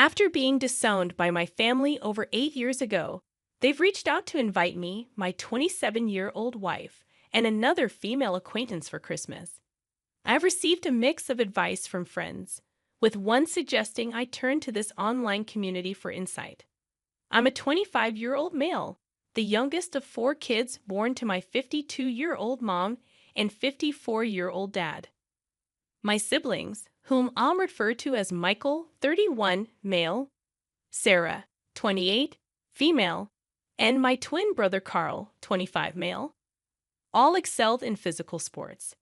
After being disowned by my family over 8 years ago, they've reached out to invite me, my 27-year-old wife, and another female acquaintance for Christmas. I've received a mix of advice from friends, with one suggesting I turn to this online community for insight. I'm a 25-year-old male, the youngest of 4 kids born to my 52-year-old mom and 54-year-old dad. My siblings, whom I'll refer to as Michael, 31, male, Sarah, 28, female, and my twin brother Carl, 25, male, all excelled in physical sports.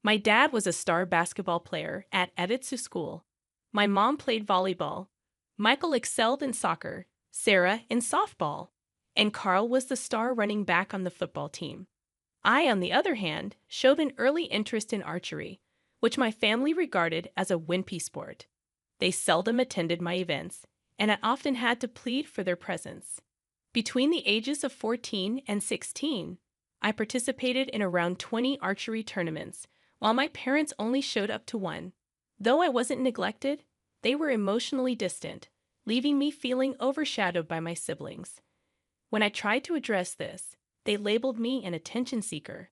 My dad was a star basketball player at Editsu School. My mom played volleyball. Michael excelled in soccer, Sarah in softball, and Carl was the star running back on the football team. I, on the other hand, showed an early interest in archery, which my family regarded as a wimpy sport. They seldom attended my events, and I often had to plead for their presence. Between the ages of 14 and 16, I participated in around 20 archery tournaments, while my parents only showed up to one. Though I wasn't neglected, they were emotionally distant, leaving me feeling overshadowed by my siblings. When I tried to address this, they labeled me an attention seeker.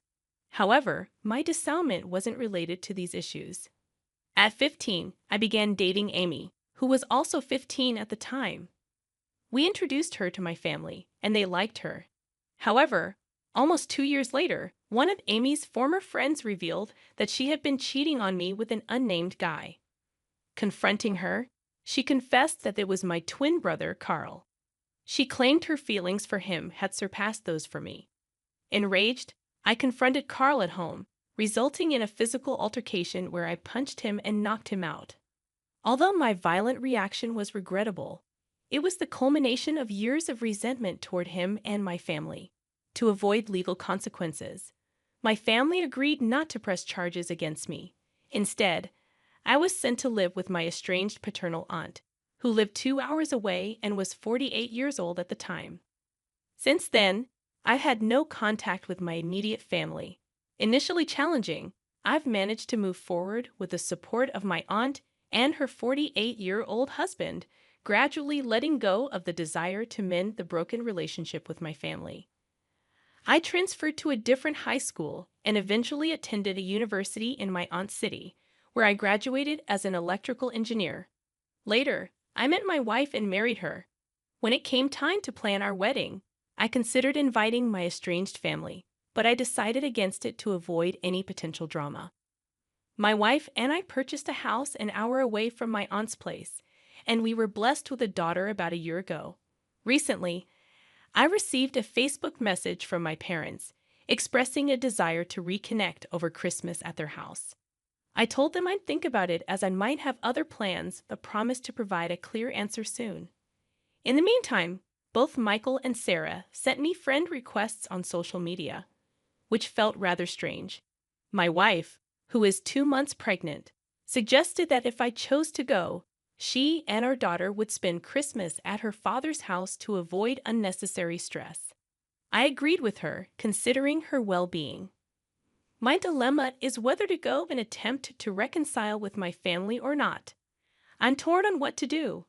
However, my disownment wasn't related to these issues. At 15, I began dating Amy, who was also 15 at the time. We introduced her to my family, and they liked her. However, almost 2 years later, one of Amy's former friends revealed that she had been cheating on me with an unnamed guy. Confronting her, she confessed that it was my twin brother, Carl. She claimed her feelings for him had surpassed those for me. Enraged, I confronted Carl at home, resulting in a physical altercation where I punched him and knocked him out. Although my violent reaction was regrettable, it was the culmination of years of resentment toward him and my family. To avoid legal consequences, my family agreed not to press charges against me. Instead, I was sent to live with my estranged paternal aunt, who lived 2 hours away and was 48 years old at the time. Since then, I've had no contact with my immediate family. Initially challenging, I've managed to move forward with the support of my aunt and her 48-year-old husband, gradually letting go of the desire to mend the broken relationship with my family. I transferred to a different high school and eventually attended a university in my aunt's city, where I graduated as an electrical engineer. Later, I met my wife and married her. When it came time to plan our wedding, I considered inviting my estranged family, but I decided against it to avoid any potential drama. My wife and I purchased a house an hour away from my aunt's place, and we were blessed with a daughter about a year ago. Recently, I received a Facebook message from my parents expressing a desire to reconnect over Christmas at their house. I told them I'd think about it as I might have other plans, but promised to provide a clear answer soon. In the meantime, both Michael and Sarah sent me friend requests on social media, which felt rather strange. My wife, who is 2 months pregnant, suggested that if I chose to go, she and our daughter would spend Christmas at her father's house to avoid unnecessary stress. I agreed with her, considering her well-being. My dilemma is whether to go and attempt to reconcile with my family or not. I'm torn on what to do.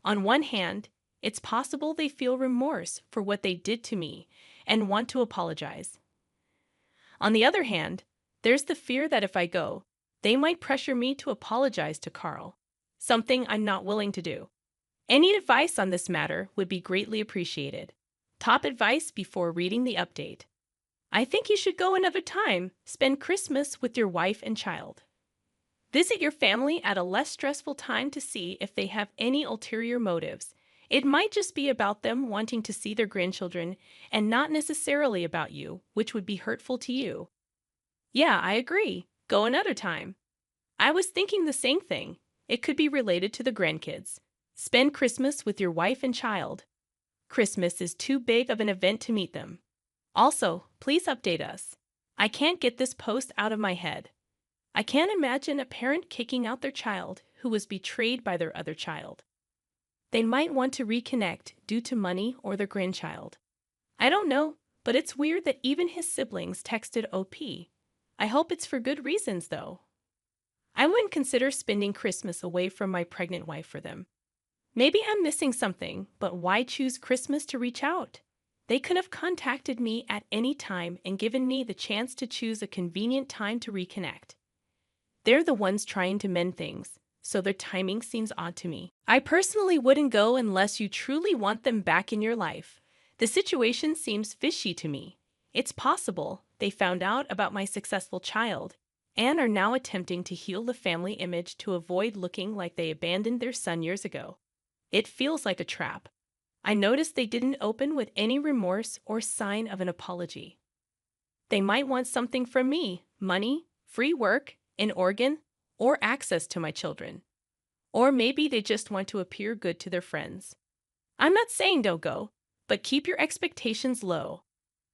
On one hand, it's possible they feel remorse for what they did to me and want to apologize. On the other hand, there's the fear that if I go, they might pressure me to apologize to Carl, something I'm not willing to do. Any advice on this matter would be greatly appreciated. Top advice before reading the update. I think you should go another time. Spend Christmas with your wife and child. Visit your family at a less stressful time to see if they have any ulterior motives. It might just be about them wanting to see their grandchildren and not necessarily about you, which would be hurtful to you. Yeah, I agree. Go another time. I was thinking the same thing. It could be related to the grandkids. Spend Christmas with your wife and child. Christmas is too big of an event to meet them. Also, please update us. I can't get this post out of my head. I can't imagine a parent kicking out their child who was betrayed by their other child. They might want to reconnect due to money or their grandchild. I don't know, but it's weird that even his siblings texted OP. I hope it's for good reasons, though. I wouldn't consider spending Christmas away from my pregnant wife for them. Maybe I'm missing something, but why choose Christmas to reach out? They could have contacted me at any time and given me the chance to choose a convenient time to reconnect. They're the ones trying to mend things, so their timing seems odd to me. I personally wouldn't go unless you truly want them back in your life. The situation seems fishy to me. It's possible they found out about my successful child and are now attempting to heal the family image to avoid looking like they abandoned their son years ago. It feels like a trap. I noticed they didn't open with any remorse or sign of an apology. They might want something from me: money, free work, an organ, or access to my children. Or maybe they just want to appear good to their friends. I'm not saying don't go, but keep your expectations low.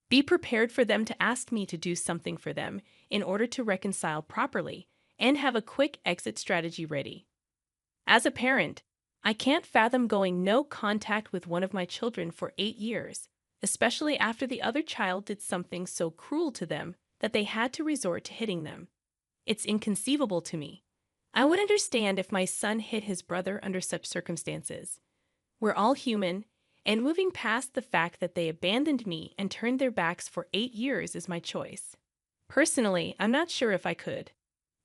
Be prepared for them to ask me to do something for them in order to reconcile properly and have a quick exit strategy ready. As a parent, I can't fathom going no contact with one of my children for 8 years, especially after the other child did something so cruel to them that they had to resort to hitting them. It's inconceivable to me. I would understand if my son hit his brother under such circumstances. We're all human, and moving past the fact that they abandoned me and turned their backs for 8 years is my choice. Personally, I'm not sure if I could.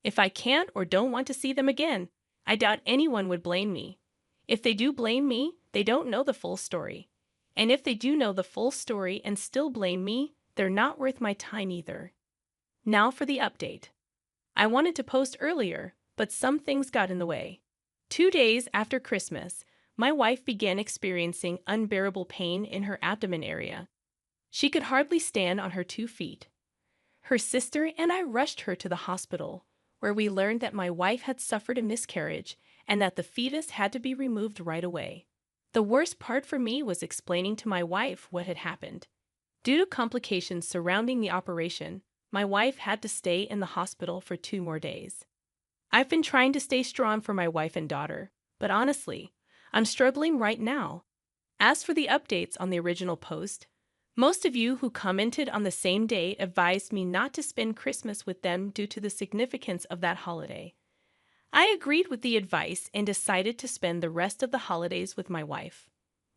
If I can't or don't want to see them again, I doubt anyone would blame me. If they do blame me, they don't know the full story. And if they do know the full story and still blame me, they're not worth my time either. Now for the update. I wanted to post earlier, but some things got in the way. 2 days after Christmas, my wife began experiencing unbearable pain in her abdomen area. She could hardly stand on her 2 feet. Her sister and I rushed her to the hospital, where we learned that my wife had suffered a miscarriage and that the fetus had to be removed right away. The worst part for me was explaining to my wife what had happened. Due to complications surrounding the operation, my wife had to stay in the hospital for 2 more days. I've been trying to stay strong for my wife and daughter, but honestly, I'm struggling right now. As for the updates on the original post, most of you who commented on the same day advised me not to spend Christmas with them due to the significance of that holiday. I agreed with the advice and decided to spend the rest of the holidays with my wife.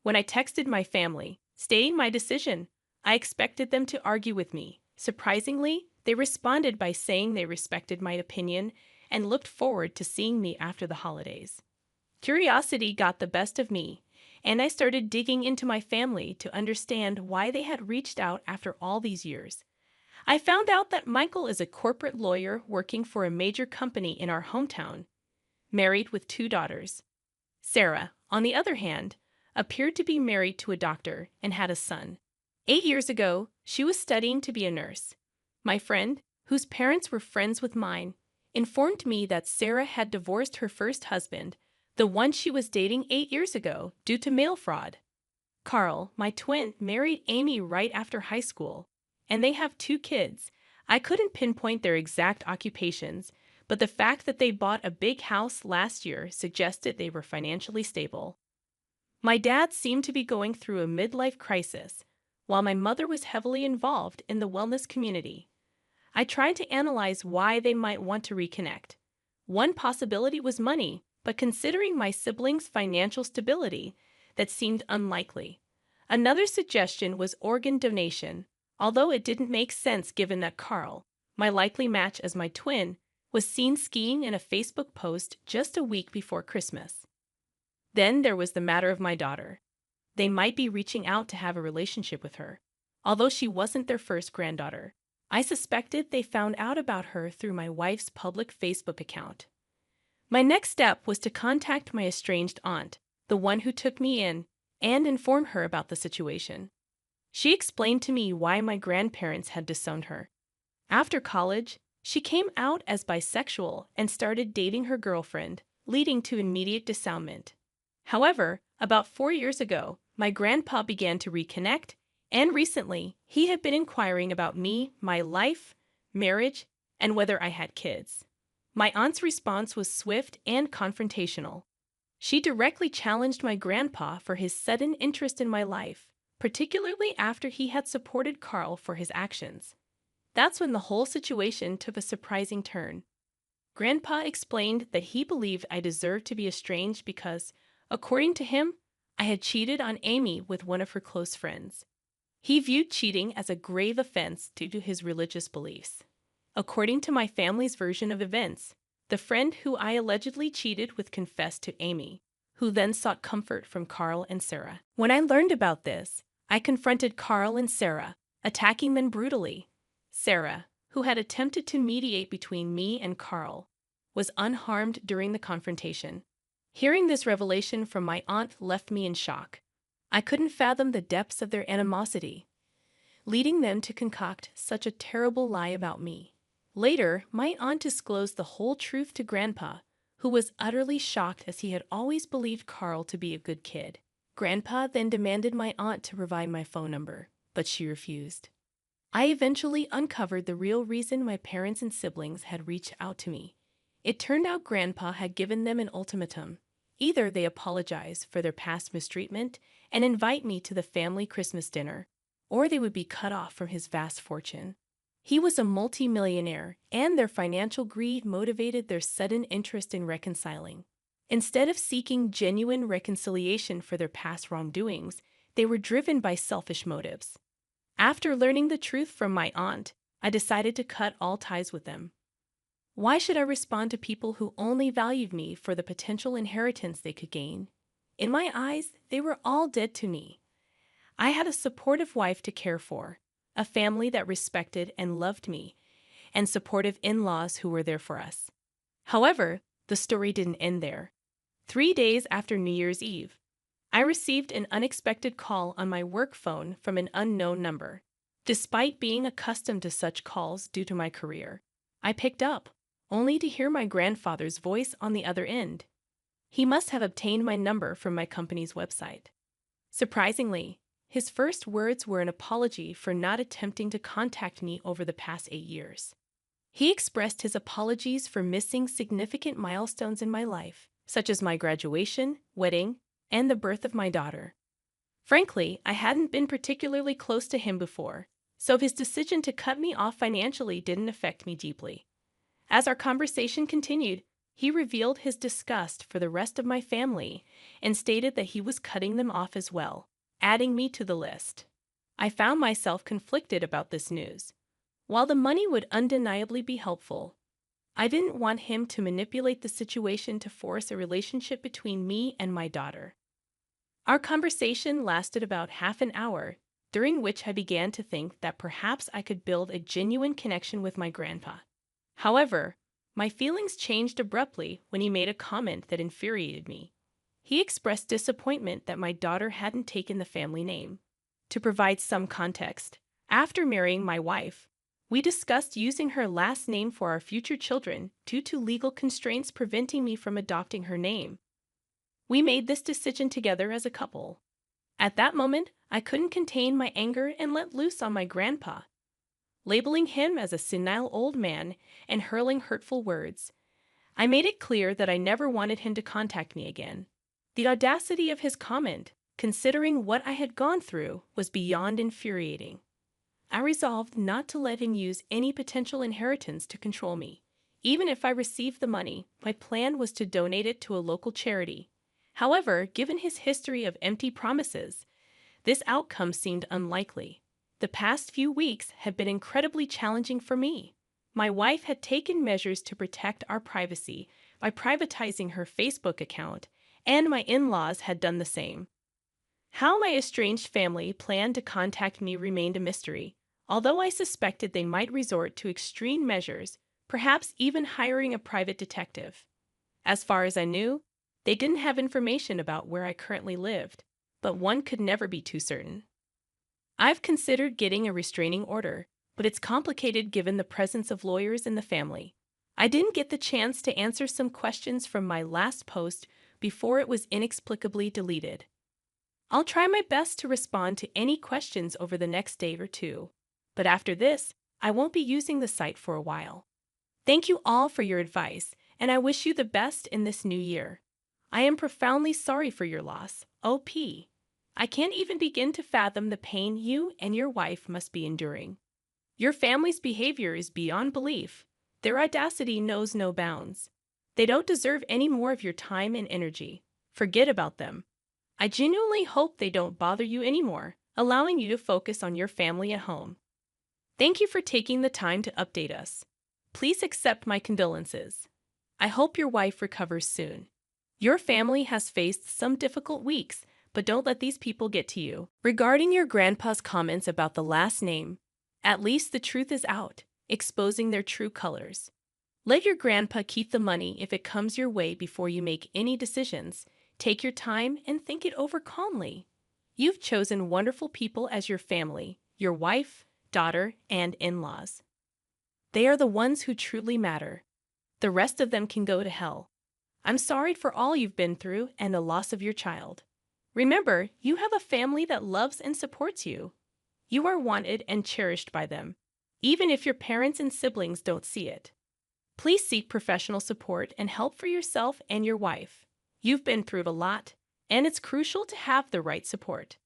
When I texted my family, stating my decision, I expected them to argue with me. Surprisingly, they responded by saying they respected my opinion and looked forward to seeing me after the holidays. Curiosity got the best of me, and I started digging into my family to understand why they had reached out after all these years. I found out that Michael is a corporate lawyer working for a major company in our hometown, married with 2 daughters. Sarah, on the other hand, appeared to be married to a doctor and had a son. 8 years ago, she was studying to be a nurse. My friend, whose parents were friends with mine, informed me that Sarah had divorced her first husband, the one she was dating 8 years ago, due to mail fraud. Carl, my twin, married Amy right after high school, and they have 2 kids. I couldn't pinpoint their exact occupations, but the fact that they bought a big house last year suggested they were financially stable. My dad seemed to be going through a midlife crisis, while my mother was heavily involved in the wellness community. I tried to analyze why they might want to reconnect. One possibility was money, but considering my siblings' financial stability, that seemed unlikely. Another suggestion was organ donation, although it didn't make sense given that Carl, my likely match as my twin, was seen skiing in a Facebook post just a week before Christmas. Then there was the matter of my daughter. They might be reaching out to have a relationship with her. Although she wasn't their first granddaughter, I suspected they found out about her through my wife's public Facebook account. My next step was to contact my estranged aunt, the one who took me in, and inform her about the situation. She explained to me why my grandparents had disowned her. After college, she came out as bisexual and started dating her girlfriend, leading to immediate disownment. However, about 4 years ago, my grandpa began to reconnect, and recently, he had been inquiring about me, my life, marriage, and whether I had kids. My aunt's response was swift and confrontational. She directly challenged my grandpa for his sudden interest in my life, particularly after he had supported Carl for his actions. That's when the whole situation took a surprising turn. Grandpa explained that he believed I deserved to be estranged because, According to him, I had cheated on Amy with one of her close friends. He viewed cheating as a grave offense due to his religious beliefs. According to my family's version of events, the friend who I allegedly cheated with confessed to Amy, who then sought comfort from Carl and Sarah. When I learned about this, I confronted Carl and Sarah, attacking them brutally. Sarah, who had attempted to mediate between me and Carl, was unharmed during the confrontation. Hearing this revelation from my aunt left me in shock. I couldn't fathom the depths of their animosity, leading them to concoct such a terrible lie about me. Later, my aunt disclosed the whole truth to Grandpa, who was utterly shocked as he had always believed Carl to be a good kid. Grandpa then demanded my aunt to provide my phone number, but she refused. I eventually uncovered the real reason my parents and siblings had reached out to me. It turned out Grandpa had given them an ultimatum. Either they apologize for their past mistreatment and invite me to the family Christmas dinner, or they would be cut off from his vast fortune. He was a multimillionaire, and their financial greed motivated their sudden interest in reconciling. Instead of seeking genuine reconciliation for their past wrongdoings, they were driven by selfish motives. After learning the truth from my aunt, I decided to cut all ties with them. Why should I respond to people who only valued me for the potential inheritance they could gain? In my eyes, they were all dead to me. I had a supportive wife to care for, a family that respected and loved me, and supportive in-laws who were there for us. However, the story didn't end there. 3 days after New Year's Eve, I received an unexpected call on my work phone from an unknown number. Despite being accustomed to such calls due to my career, I picked up, only to hear my grandfather's voice on the other end. He must have obtained my number from my company's website. Surprisingly, his first words were an apology for not attempting to contact me over the past 8 years. He expressed his apologies for missing significant milestones in my life, such as my graduation, wedding, and the birth of my daughter. Frankly, I hadn't been particularly close to him before, so his decision to cut me off financially didn't affect me deeply. As our conversation continued, he revealed his disgust for the rest of my family and stated that he was cutting them off as well, adding me to the list. I found myself conflicted about this news. While the money would undeniably be helpful, I didn't want him to manipulate the situation to force a relationship between me and my daughter. Our conversation lasted about half an hour, during which I began to think that perhaps I could build a genuine connection with my grandpa. However, my feelings changed abruptly when he made a comment that infuriated me. He expressed disappointment that my daughter hadn't taken the family name. To provide some context, after marrying my wife, we discussed using her last name for our future children due to legal constraints preventing me from adopting her name. We made this decision together as a couple. At that moment, I couldn't contain my anger and let loose on my grandpa, labeling him as a senile old man and hurling hurtful words. I made it clear that I never wanted him to contact me again. The audacity of his comment, considering what I had gone through, was beyond infuriating. I resolved not to let him use any potential inheritance to control me. Even if I received the money, my plan was to donate it to a local charity. However, given his history of empty promises, this outcome seemed unlikely. The past few weeks had been incredibly challenging for me. My wife had taken measures to protect our privacy by privatizing her Facebook account, and my in-laws had done the same. How my estranged family planned to contact me remained a mystery, although I suspected they might resort to extreme measures, perhaps even hiring a private detective. As far as I knew, they didn't have information about where I currently lived, but one could never be too certain. I've considered getting a restraining order, but it's complicated given the presence of lawyers in the family. I didn't get the chance to answer some questions from my last post before it was inexplicably deleted. I'll try my best to respond to any questions over the next day or two, but after this, I won't be using the site for a while. Thank you all for your advice, and I wish you the best in this new year. I am profoundly sorry for your loss, OP. I can't even begin to fathom the pain you and your wife must be enduring. Your family's behavior is beyond belief. Their audacity knows no bounds. They don't deserve any more of your time and energy. Forget about them. I genuinely hope they don't bother you anymore, allowing you to focus on your family at home. Thank you for taking the time to update us. Please accept my condolences. I hope your wife recovers soon. Your family has faced some difficult weeks, but don't let these people get to you. Regarding your grandpa's comments about the last name, at least the truth is out, exposing their true colors. Let your grandpa keep the money if it comes your way before you make any decisions. Take your time and think it over calmly. You've chosen wonderful people as your family, your wife, daughter, and in-laws. They are the ones who truly matter. The rest of them can go to hell. I'm sorry for all you've been through and the loss of your child. Remember, you have a family that loves and supports you. You are wanted and cherished by them, even if your parents and siblings don't see it. Please seek professional support and help for yourself and your wife. You've been through a lot, and it's crucial to have the right support.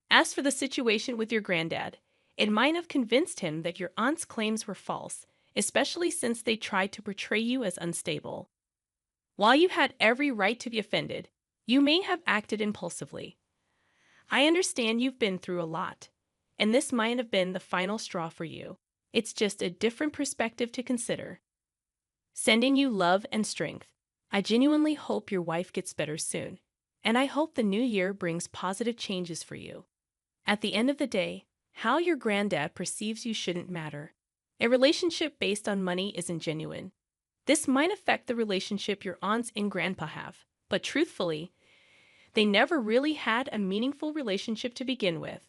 As for the situation with your granddad, it might have convinced him that your aunt's claims were false, especially since they tried to portray you as unstable. While you had every right to be offended, you may have acted impulsively. I understand you've been through a lot, and this might have been the final straw for you. It's just a different perspective to consider. Sending you love and strength. I genuinely hope your wife gets better soon, and I hope the new year brings positive changes for you. At the end of the day, how your granddad perceives you shouldn't matter. A relationship based on money isn't genuine. This might affect the relationship your aunts and grandpa have, but truthfully, they never really had a meaningful relationship to begin with.